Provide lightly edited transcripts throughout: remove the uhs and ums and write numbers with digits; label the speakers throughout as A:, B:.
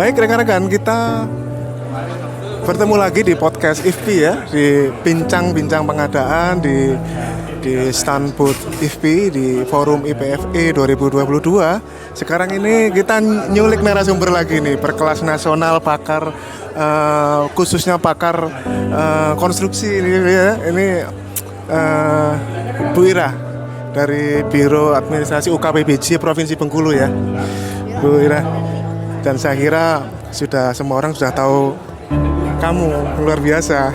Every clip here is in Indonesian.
A: Baik rekan-rekan, kita bertemu lagi di podcast IFPI ya, di bincang-bincang pengadaan di stand booth IFPI di forum IPFE 2022. Sekarang ini kita nyulik narasumber lagi nih, berkelas nasional, pakar khususnya pakar konstruksi ini ya. Ini Bu Ira dari Biro Administrasi UKPBJ Provinsi Bengkulu ya, Bu Ira. Dan saya kira semua orang sudah tahu kamu luar biasa.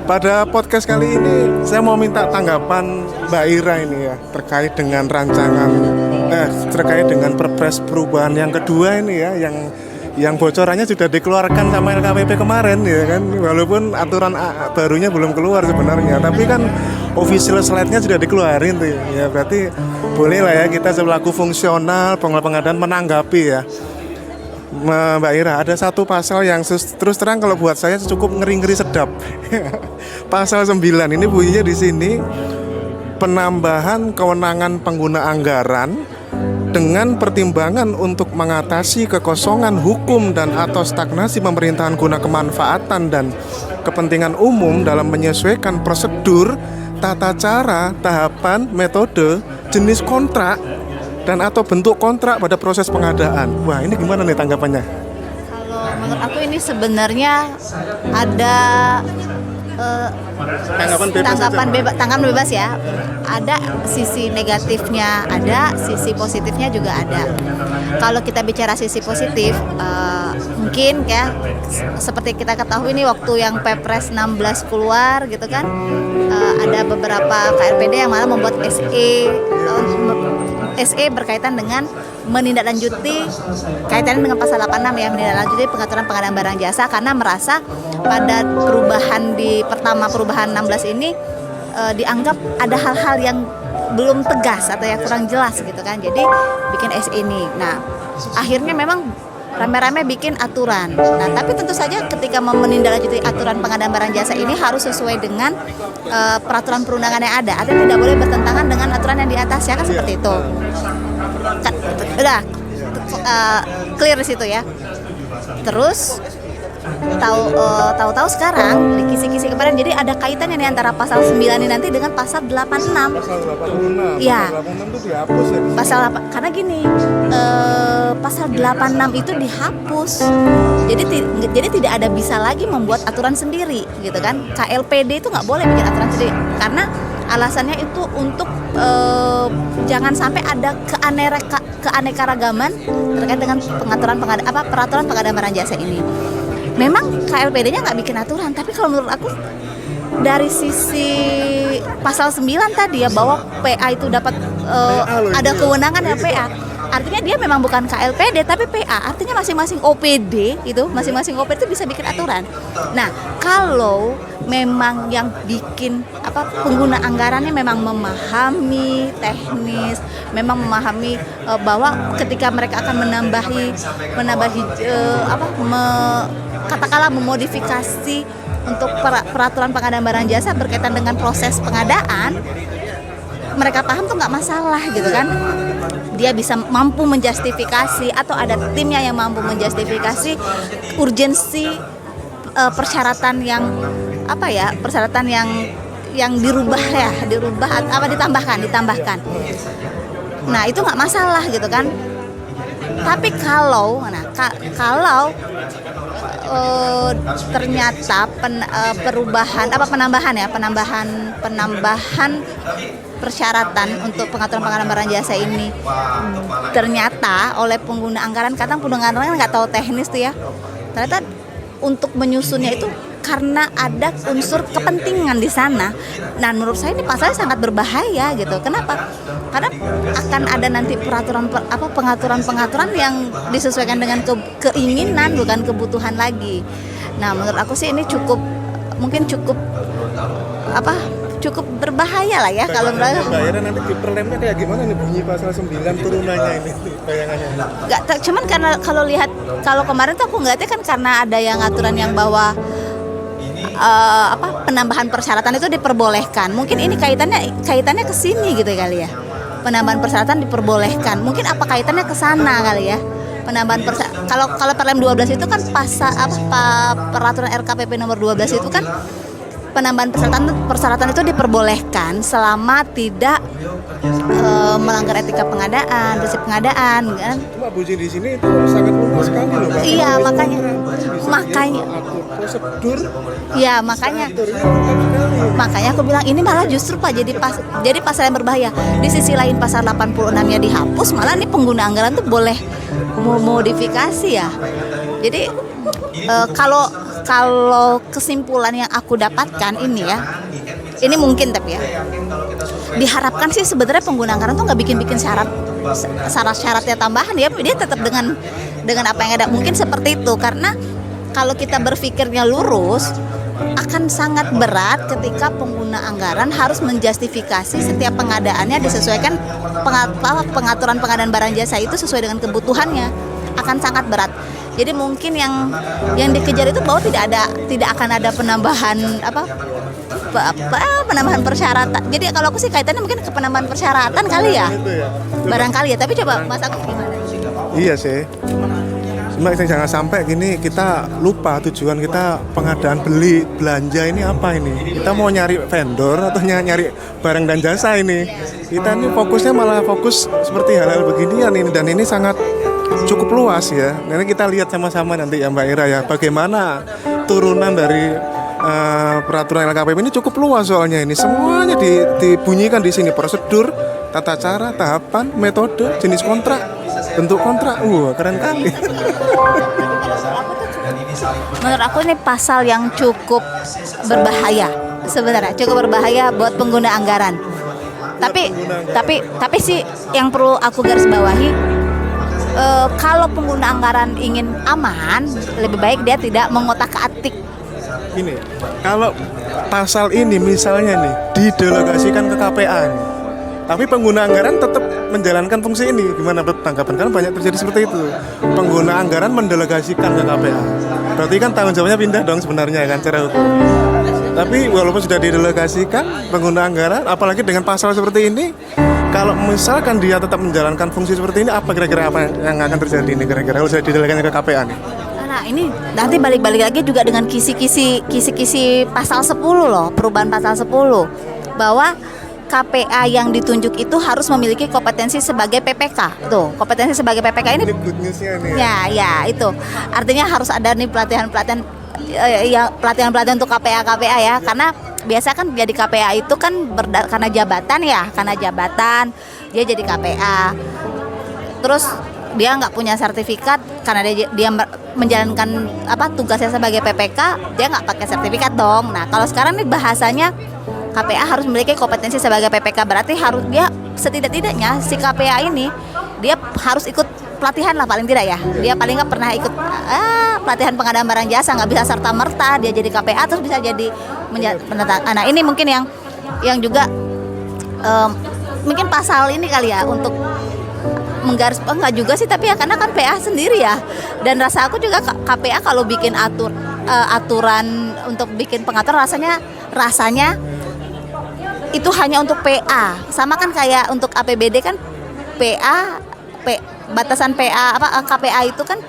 A: Pada podcast kali ini saya mau minta tanggapan Mbak Ira ini ya terkait dengan terkait dengan Perpres perubahan yang kedua ini ya, yang bocorannya sudah dikeluarkan sama LKPP kemarin ya kan, walaupun aturan barunya belum keluar sebenarnya, tapi kan official slide-nya sudah dikeluarin tuh ya, berarti boleh lah ya kita selaku fungsional pengadaan menanggapi ya. Mbak Ira, ada satu pasal yang terus terang kalau buat saya cukup ngeri-ngeri sedap. Pasal 9 ini bunyinya di sini, penambahan kewenangan pengguna anggaran dengan pertimbangan untuk mengatasi kekosongan hukum dan atau stagnasi pemerintahan guna kemanfaatan dan kepentingan umum dalam menyesuaikan prosedur, tata cara, tahapan, metode, jenis kontrak dan atau bentuk kontrak pada proses pengadaan. Wah, ini gimana nih tanggapannya?
B: Kalau menurut aku ini sebenarnya ada tanggapan bebas ya. Ada sisi negatifnya, ada sisi positifnya juga ada. Kalau kita bicara sisi positif, mungkin ya seperti kita ketahui nih waktu yang Perpres 16 keluar gitu kan, ada beberapa KLPD yang malah membuat SE berkaitan dengan menindaklanjuti kaitannya dengan pasal 86 ya, menindaklanjuti pengaturan pengadaan barang jasa karena merasa pada perubahan 16 ini dianggap ada hal-hal yang belum tegas atau yang kurang jelas gitu kan, jadi bikin SE ini. Nah akhirnya memang rame-rame bikin aturan. Nah tapi tentu saja ketika menindaklanjuti aturan pengadaan barang jasa ini harus sesuai dengan peraturan perundangan yang ada. Artinya tidak boleh bertentangan dengan aturan yang di atas ya kan, seperti itu. Udah clear di situ ya. Terus tahu-tahu sekarang di kisi-kisi kemarin jadi ada kaitannya nih antara pasal 9 ini nanti dengan pasal 86.
A: Pasal 86.
B: Ya.
A: Pasal 86 itu dihapus ya.
B: Karena gini, pasal 86 itu dihapus. Jadi tidak ada bisa lagi membuat aturan sendiri gitu kan. KLPD itu nggak boleh bikin aturan sendiri karena alasannya itu untuk jangan sampai ada keanekaragaman terkait dengan peraturan pengadaan barang jasa ini. Memang KLPD-nya nggak bikin aturan, tapi kalau menurut aku dari sisi pasal 9 tadi ya, bahwa PA itu dapat ada kewenangan ya PA. Artinya dia memang bukan KLPD tapi PA, artinya masing-masing OPD itu bisa bikin aturan. Nah, kalau memang yang bikin pengguna anggarannya memang memahami teknis, memang memahami bahwa ketika mereka akan katakanlah memodifikasi untuk peraturan pengadaan barang jasa berkaitan dengan proses pengadaan, mereka paham tuh nggak masalah gitu kan. Dia bisa mampu menjustifikasi atau ada timnya yang mampu menjustifikasi urgensi persyaratan yang ditambahkan. Nah itu nggak masalah gitu kan. Tapi kalau ternyata penambahan persyaratan untuk pengaturan pengadaan barang jasa ini ternyata oleh pengguna anggaran, kadang pengguna anggaran nggak tahu teknis tuh ya, ternyata untuk menyusunnya itu karena ada unsur kepentingan di sana. Nah menurut saya ini pasalnya sangat berbahaya gitu. Kenapa? Karena akan ada nanti pengaturan yang disesuaikan dengan keinginan bukan kebutuhan lagi. Nah menurut aku sih ini cukup berbahaya lah ya. Kalau
A: bayarnya nanti di perlemnya kayak gimana nih bunyi pasal 9 turunannya ini bayangannya?
B: Enggak, cuman karena kalau kemarin tuh aku ngeliatnya kan karena ada yang aturan yang bahwa penambahan persyaratan itu diperbolehkan. Mungkin ini kaitannya ke sini gitu kali ya. Penambahan persyaratan diperbolehkan. Mungkin apa kaitannya ke sana kali ya. penambahan kalau kalau Perlem 12 itu kan peraturan RKPP nomor 12 itu kan penambahan persyaratan itu diperbolehkan selama tidak melanggar etika pengadaan, prinsip pengadaan kan.
A: Cuma Bu Jin di sini itu sangat luas sekali loh, Pak.
B: Iya, makanya
A: prosedur.
B: Iya, makanya aku bilang ini malah justru Pak jadi pasal yang berbahaya. Di sisi lain pasal 86-nya dihapus, malah nih pengguna anggaran tuh boleh modifikasi ya. Jadi kalau kesimpulan yang aku dapatkan ini ya, ini mungkin tapi ya diharapkan sih sebenarnya pengguna anggaran tuh nggak bikin syaratnya tambahan ya, dia tetap dengan apa yang ada, mungkin seperti itu. Karena kalau kita berpikirnya lurus akan sangat berat ketika pengguna anggaran harus menjustifikasi setiap pengadaannya disesuaikan pengaturan pengadaan barang jasa itu sesuai dengan kebutuhannya, akan sangat berat. Jadi mungkin yang dikejar itu bahwa tidak akan ada penambahan penambahan persyaratan. Jadi kalau aku sih kaitannya mungkin ke penambahan persyaratan kali ya. Barangkali ya, tapi coba Mas Agus gimana?
A: Iya sih. Cuma jangan sampai gini kita lupa tujuan kita pengadaan beli belanja ini apa ini. Kita mau nyari vendor atau nyari barang dan jasa ini. Kita ini fokusnya malah fokus seperti hal-hal beginian ini, dan ini sangat cukup luas ya. Nanti kita lihat sama-sama nanti ya Mbak Ira ya, bagaimana turunan dari peraturan LKPP ini cukup luas soalnya ini semuanya dibunyikan di sini, prosedur, tata cara, tahapan, metode, jenis kontrak, bentuk kontrak. Keren kali.
B: Menurut aku ini pasal yang cukup berbahaya sebenarnya, cukup berbahaya buat pengguna anggaran. Tapi sih yang perlu aku garis bawahi, kalau pengguna anggaran ingin aman, lebih baik dia tidak mengotak-atik.
A: Gini, kalau pasal ini misalnya nih didelegasikan ke KPA nih, tapi pengguna anggaran tetap menjalankan fungsi ini, gimana tanggapan kalian? Banyak terjadi seperti itu, pengguna anggaran mendelegasikan ke KPA, berarti kan tanggung jawabnya pindah dong sebenarnya kan secara hukum. Tapi walaupun sudah didelegasikan pengguna anggaran, apalagi dengan pasal seperti ini, kalau misalkan dia tetap menjalankan fungsi seperti ini, apa kira-kira apa yang akan terjadi ini kira-kira kalau sudah didelegasikan ke KPA nih?
B: Nah ini nanti balik-balik lagi juga dengan kisi-kisi pasal 10 loh, perubahan pasal 10, bahwa KPA yang ditunjuk itu harus memiliki kompetensi sebagai PPK. Tuh, kompetensi sebagai PPK ini
A: good news-nya nih.
B: Ya, itu. Artinya harus ada nih pelatihan-pelatihan untuk KPA ya. Karena biasa kan jadi KPA itu kan karena jabatan dia jadi KPA. Terus dia nggak punya sertifikat karena dia menjalankan tugasnya sebagai PPK, dia nggak pakai sertifikat dong. Nah kalau sekarang nih bahasanya KPA harus memiliki kompetensi sebagai PPK, berarti harus dia setidak-tidaknya si KPA ini dia harus ikut pelatihan lah paling tidak ya. Dia paling nggak pernah ikut pelatihan pengadaan barang jasa, nggak bisa serta merta dia jadi KPA terus bisa jadi nah ini mungkin yang juga mungkin pasal ini kali ya untuk menggaris enggak juga sih, tapi ya karena kan PA sendiri ya, dan rasa aku juga KPA kalau bikin aturan untuk bikin pengaturan rasanya itu hanya untuk PA, sama kan kayak untuk APBD kan batasan KPA itu kan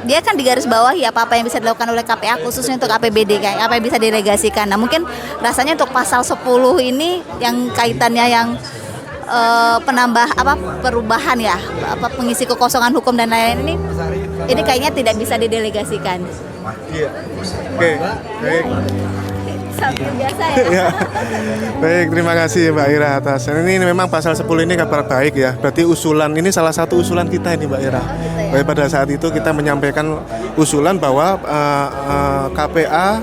B: dia kan digaris bawahi apa yang bisa dilakukan oleh KPA khususnya untuk APBD kayak apa yang bisa didelegasikan. Nah mungkin rasanya untuk pasal 10 ini yang kaitannya yang perubahan ya, pengisi kekosongan hukum dan lain-lain ini kayaknya tidak bisa didelegasikan.
A: Iya. Oke, baik.
B: Biasa
A: ya. Baik, terima kasih Mbak Ira atas. Ini memang pasal 10 ini kabar baik ya. Berarti usulan ini salah satu usulan kita ini Mbak Ira. Baik, pada saat itu kita menyampaikan usulan bahwa KPA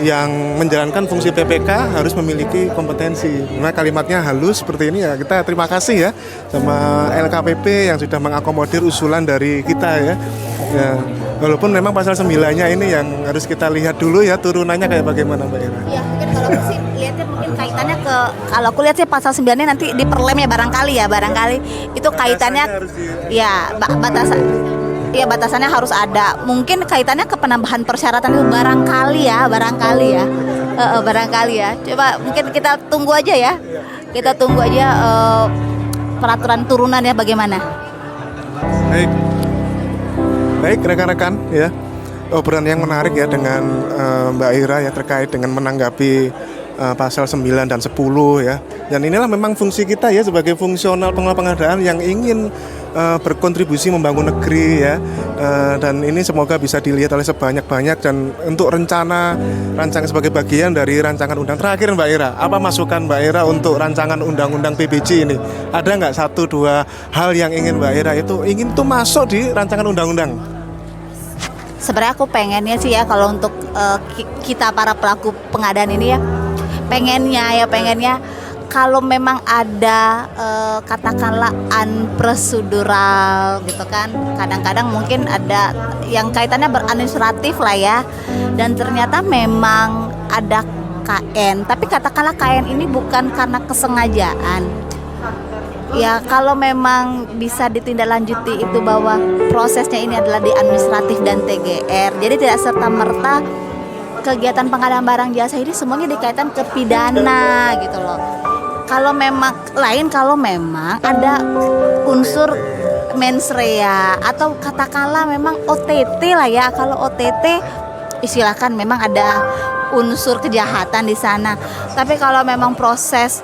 A: yang menjalankan fungsi PPK harus memiliki kompetensi. Nah kalimatnya halus seperti ini ya. Kita terima kasih ya sama LKPP yang sudah mengakomodir usulan dari kita ya. Walaupun memang pasal 9-nya ini yang harus kita lihat dulu ya turunannya kayak bagaimana Mbak Ira.
B: Iya, mungkin kalau aku sih lihatnya mungkin kaitannya kalau aku lihat sih pasal 9-nya nanti di Perlem ya barangkali itu kaitannya ya batasannya harus ada. Mungkin kaitannya ke penambahan persyaratan itu barangkali ya. Coba mungkin kita tunggu aja ya. Kita tunggu aja peraturan turunannya bagaimana.
A: Baik. Baik rekan-rekan ya, obrolan yang menarik ya dengan Mbak Ira ya terkait dengan menanggapi pasal 9 dan 10 ya. Dan inilah memang fungsi kita ya sebagai fungsional pengelola pengadaan yang ingin berkontribusi membangun negeri ya. Dan ini semoga bisa dilihat oleh sebanyak-banyak dan untuk rancangan sebagai bagian dari rancangan undang. Terakhir Mbak Ira, apa masukan Mbak Ira untuk rancangan undang-undang PBJ ini? Ada nggak 1-2 hal yang ingin Mbak Ira itu ingin tuh masuk di rancangan undang-undang?
B: Sebenarnya aku pengennya sih ya kalau untuk kita para pelaku pengadaan ini ya pengennya kalau memang ada katakanlah unprocedural gitu kan, kadang-kadang mungkin ada yang kaitannya beradministratif lah ya, dan ternyata memang ada KN, tapi katakanlah KN ini bukan karena kesengajaan ya, kalau memang bisa ditindaklanjuti itu bahwa prosesnya ini adalah di administratif dan TGR, jadi tidak serta-merta kegiatan pengadaan barang jasa ini semuanya dikaitkan ke pidana gitu loh. Kalau memang ada unsur mens rea atau katakanlah memang OTT lah ya. Kalau OTT silakan memang ada unsur kejahatan di sana. Tapi kalau memang proses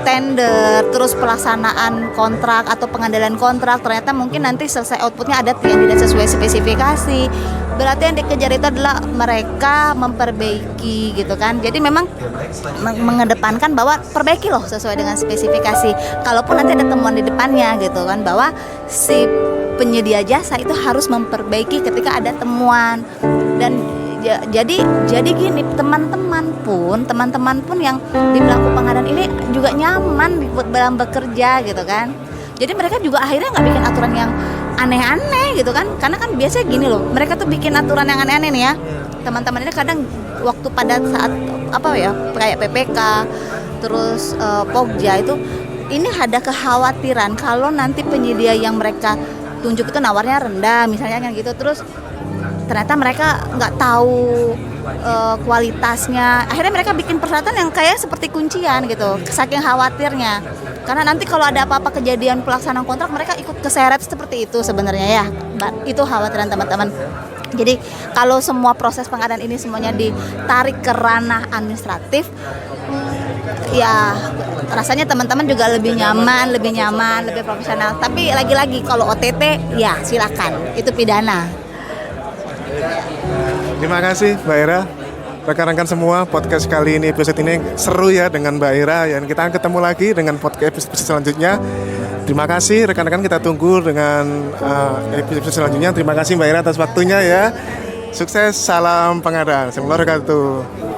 B: tender terus pelaksanaan kontrak atau pengandalan kontrak ternyata mungkin nanti selesai outputnya ada yang tidak sesuai spesifikasi, berarti yang dikejar itu adalah mereka memperbaiki gitu kan. Jadi memang mengedepankan bahwa perbaiki loh sesuai dengan spesifikasi, kalaupun nanti ada temuan di depannya gitu kan, bahwa si penyedia jasa itu harus memperbaiki ketika ada temuan. Dan jadi gini, teman-teman pun yang di pelaku pengadaan ini juga nyaman dalam bekerja gitu kan. Jadi mereka juga akhirnya nggak bikin aturan yang aneh-aneh gitu kan, karena kan biasanya gini loh, mereka tuh bikin aturan yang aneh-aneh nih ya. Teman-teman ini kadang waktu pada saat kayak PPK terus Pokja itu, ini ada kekhawatiran kalau nanti penyedia yang mereka tunjuk itu nawarnya rendah misalnya kan gitu, terus ternyata mereka nggak tahu kualitasnya, akhirnya mereka bikin persyaratan yang kayak seperti kuncian gitu, saking khawatirnya. Karena nanti kalau ada apa-apa kejadian pelaksanaan kontrak, mereka ikut keseret seperti itu sebenarnya ya. Itu khawatiran teman-teman. Jadi kalau semua proses pengadaan ini semuanya ditarik ke ranah administratif, ya rasanya teman-teman juga lebih nyaman, lebih profesional. Tapi lagi-lagi kalau OTT ya silakan, itu pidana.
A: Terima kasih Mbak Ira. Rekan-rekan semua, podcast kali ini, episode ini seru ya dengan Mbak Ira. Dan kita akan ketemu lagi dengan podcast episode selanjutnya. Terima kasih rekan-rekan, kita tunggu dengan episode selanjutnya. Terima kasih Mbak Ira atas waktunya ya. Sukses, salam pengadaan. Assalamualaikum warahmatullahi wabarakatuh.